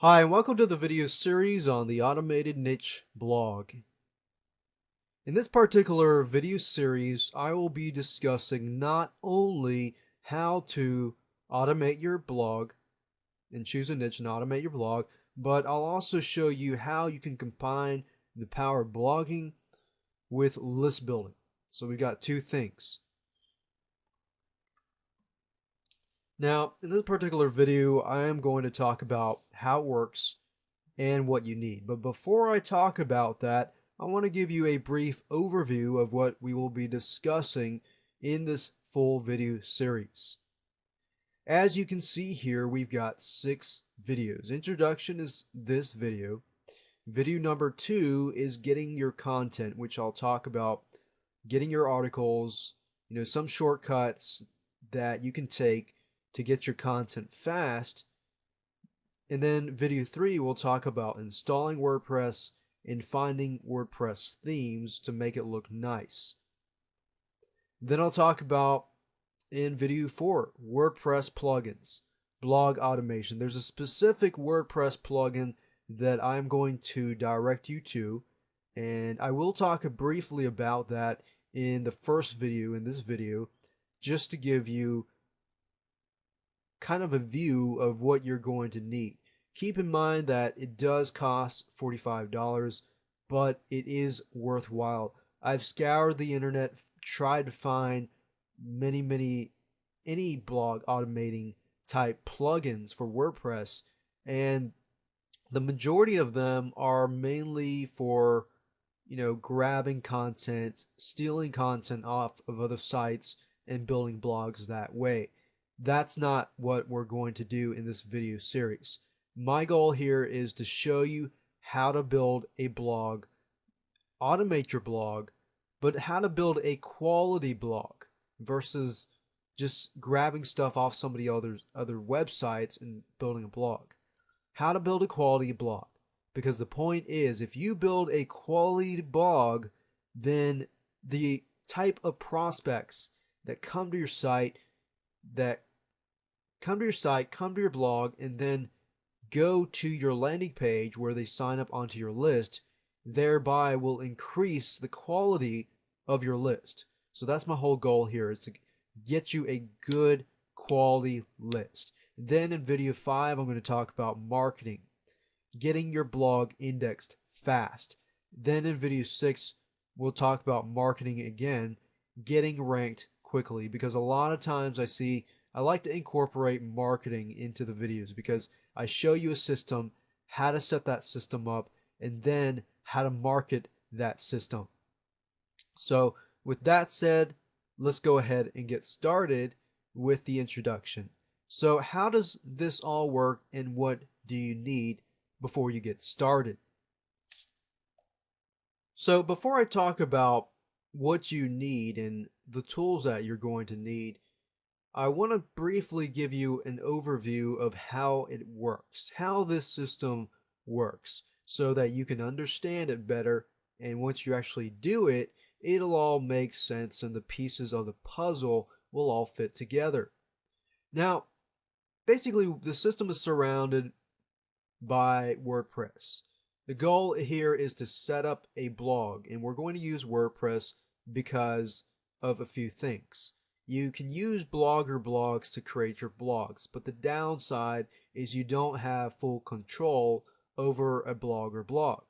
Hi, and welcome to the video series on the Automated Niche blog. In this particular video series, I will be discussing not only how to automate your blog and choose a niche and automate your blog, but I'll also show you how you can combine the power of blogging with list building. So we got two things. Now, in this particular video, I am going to talk about how it works and what you need. But before I talk about that, I want to give you a brief overview of what we will be discussing in this full video series. As you can see here, we've got 6 videos. Introduction is this video. Video number 2 is getting your content, which I'll talk about getting your articles, some shortcuts that you can take to get your content fast. And then video 3 we'll talk about installing WordPress and finding WordPress themes to make it look nice. Then I'll talk about in video 4 WordPress plugins, blog automation. There's a specific WordPress plugin that I'm going to direct you to, and I will talk briefly about that in the first video in this video, just to give you kind of a view of what you're going to need. Keep in mind that it does cost $45, but it is worthwhile. I've scoured the internet, tried to find any blog automating type plugins for WordPress, and the majority of them are mainly for grabbing content, stealing content off of other sites and building blogs that way. That's not what we're going to do in this video series. My goal here is to show you how to build a blog, automate your blog, but how to build a quality blog versus just grabbing stuff off somebody other websites and building a blog. How to build a quality blog. Because the point is, if you build a quality blog, then the type of prospects that come to your site, come to your blog, and then go to your landing page where they sign up onto your list, thereby will increase the quality of your list. So that's my whole goal here, is to get you a good quality list. Then in video 5, I'm going to talk about marketing, getting your blog indexed fast. Then in video 6, we'll talk about marketing again, getting ranked quickly, because a lot of times I like to incorporate marketing into the videos because I show you a system, how to set that system up, and then how to market that system. So with that said, let's go ahead and get started with the introduction. So how does this all work, and what do you need before you get started? So before I talk about what you need and the tools that you're going to need, I want to briefly give you an overview of how it works, how this system works, so that you can understand it better, and once you actually do it, it'll all make sense and the pieces of the puzzle will all fit together. Now, basically, the system is surrounded by WordPress. The goal here is to set up a blog, and we're going to use WordPress because of a few things. You can use Blogger blogs to create your blogs, but the downside is you don't have full control over a Blogger blog.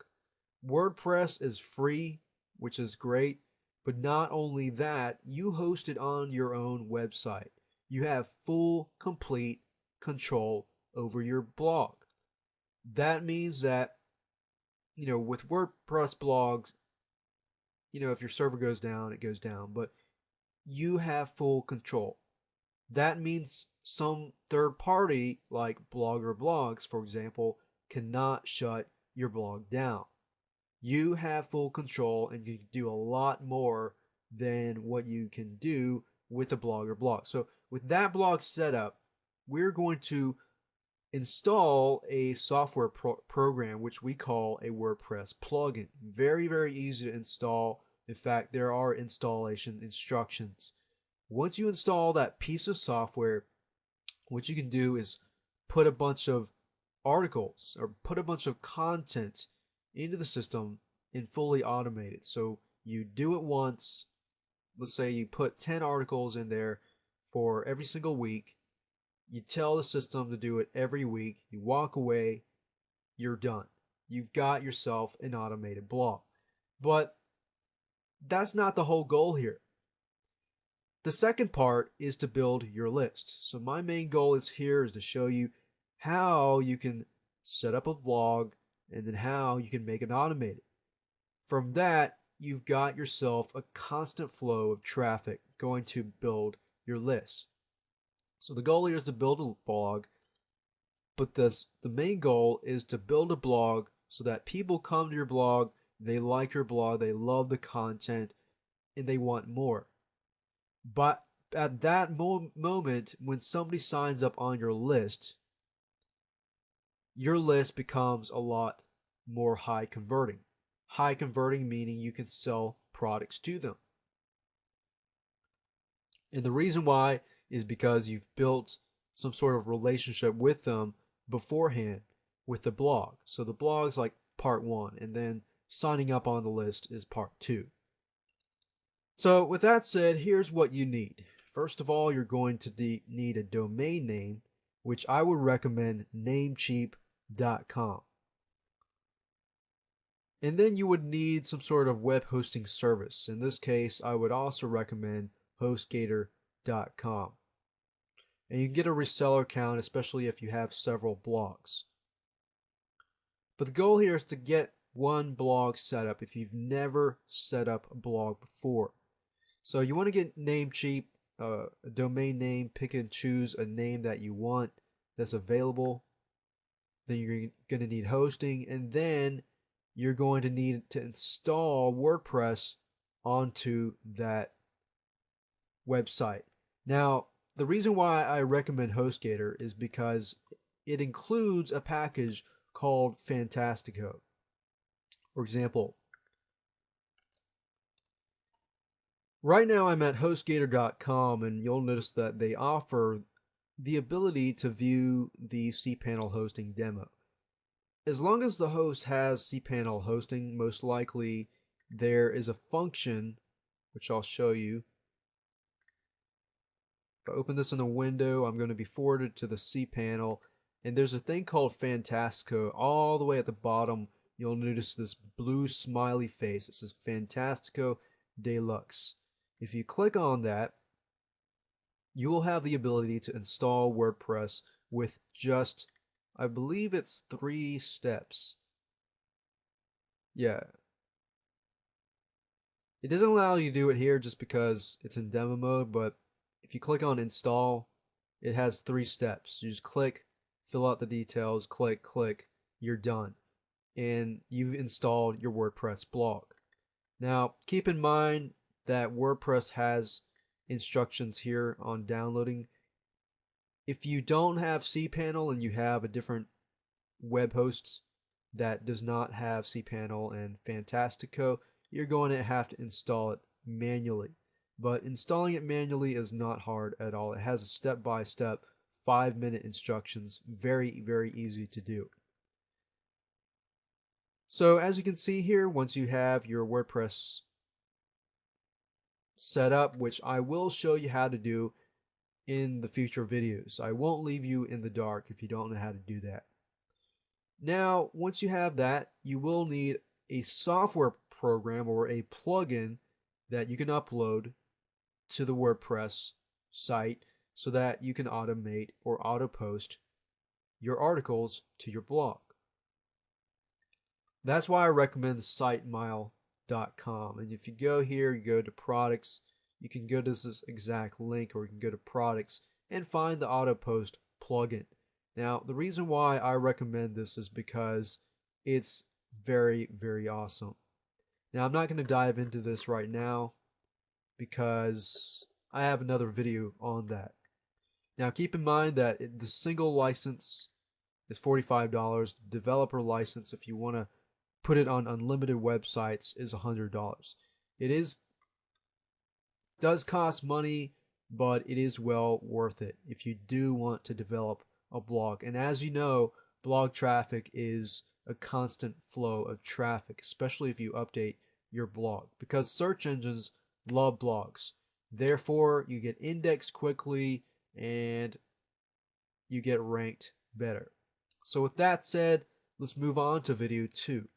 WordPress is free, which is great, but not only that, you host it on your own website. You have full, complete control over your blog. That means that, with WordPress blogs, if your server goes down, it goes down, but you have full control. That means some third party, like Blogger blogs, for example, cannot shut your blog down. You have full control, and you can do a lot more than what you can do with a Blogger blog. So with that blog set up, we're going to install a software program which we call a WordPress plugin. Very, very easy to install. In fact, there are installation instructions. Once you install that piece of software, what you can do is put a bunch of articles or put a bunch of content into the system and fully automate it. So you do it once. Let's say you put 10 articles in there for every single week. You tell the system to do it every week. You walk away, you're done. You've got yourself an automated blog. But that's not the whole goal here. The second part is to build your list. So my main goal is to show you how you can set up a blog and then how you can make it automated. From that, you've got yourself a constant flow of traffic going to build your list. So the goal here is to build a blog, but the main goal is to build a blog so that people come to your blog, they like your blog, they love the content, and they want more. But at that moment, when somebody signs up on your list becomes a lot more high converting. High converting meaning you can sell products to them. And the reason why is because you've built some sort of relationship with them beforehand with the blog. So the blog's like part 1, and then signing up on the list is part 2. So with that said, here's what you need. First of all, you're going to need a domain name, which I would recommend namecheap.com. And then you would need some sort of web hosting service. In this case, I would also recommend hostgator.com. And you can get a reseller account, especially if you have several blogs. But the goal here is to get one blog set up if you've never set up a blog before. So you want to get Namecheap, a domain name, pick and choose a name that you want that's available. Then you're going to need hosting, and then you're going to need to install WordPress onto that website. Now, the reason why I recommend HostGator is because it includes a package called Fantastico. For example, right now I'm at hostgator.com, and you'll notice that they offer the ability to view the cPanel hosting demo. As long as the host has cPanel hosting, most likely there is a function, which I'll show you. If I open this in a window, I'm going to be forwarded to the cPanel, and there's a thing called Fantastico. All the way at the bottom, you'll notice this blue smiley face. It says Fantastico Deluxe. If you click on that, you will have the ability to install WordPress with just, I believe it's 3 steps. Yeah. It doesn't allow you to do it here just because it's in demo mode, but if you click on install, it has 3 steps. You just click, fill out the details, click, you're done. And you've installed your WordPress blog. Now, keep in mind that WordPress has instructions here on downloading. If you don't have cPanel and you have a different web host that does not have cPanel and Fantastico, you're going to have to install it manually. But installing it manually is not hard at all. It has a step-by-step 5-minute instructions. Very, very easy to do. So as you can see here, once you have your WordPress set up, which I will show you how to do in the future videos. I won't leave you in the dark if you don't know how to do that. Now, once you have that, you will need a software program or a plugin that you can upload to the WordPress site so that you can automate or auto-post your articles to your blog. That's why I recommend SiteMile.com. And if you go here, you go to products, you can go to this exact link, or you can go to products and find the auto-post plugin. Now, the reason why I recommend this is because it's very, very awesome. Now, I'm not going to dive into this right now because I have another video on that. Now, keep in mind that the single license is $45. The developer license, if you want to put it on unlimited websites, is $100. It does cost money, but it is well worth it if you do want to develop a blog. And as you know, blog traffic is a constant flow of traffic, especially if you update your blog, because search engines love blogs. Therefore, you get indexed quickly and you get ranked better. So with that said, let's move on to video 2.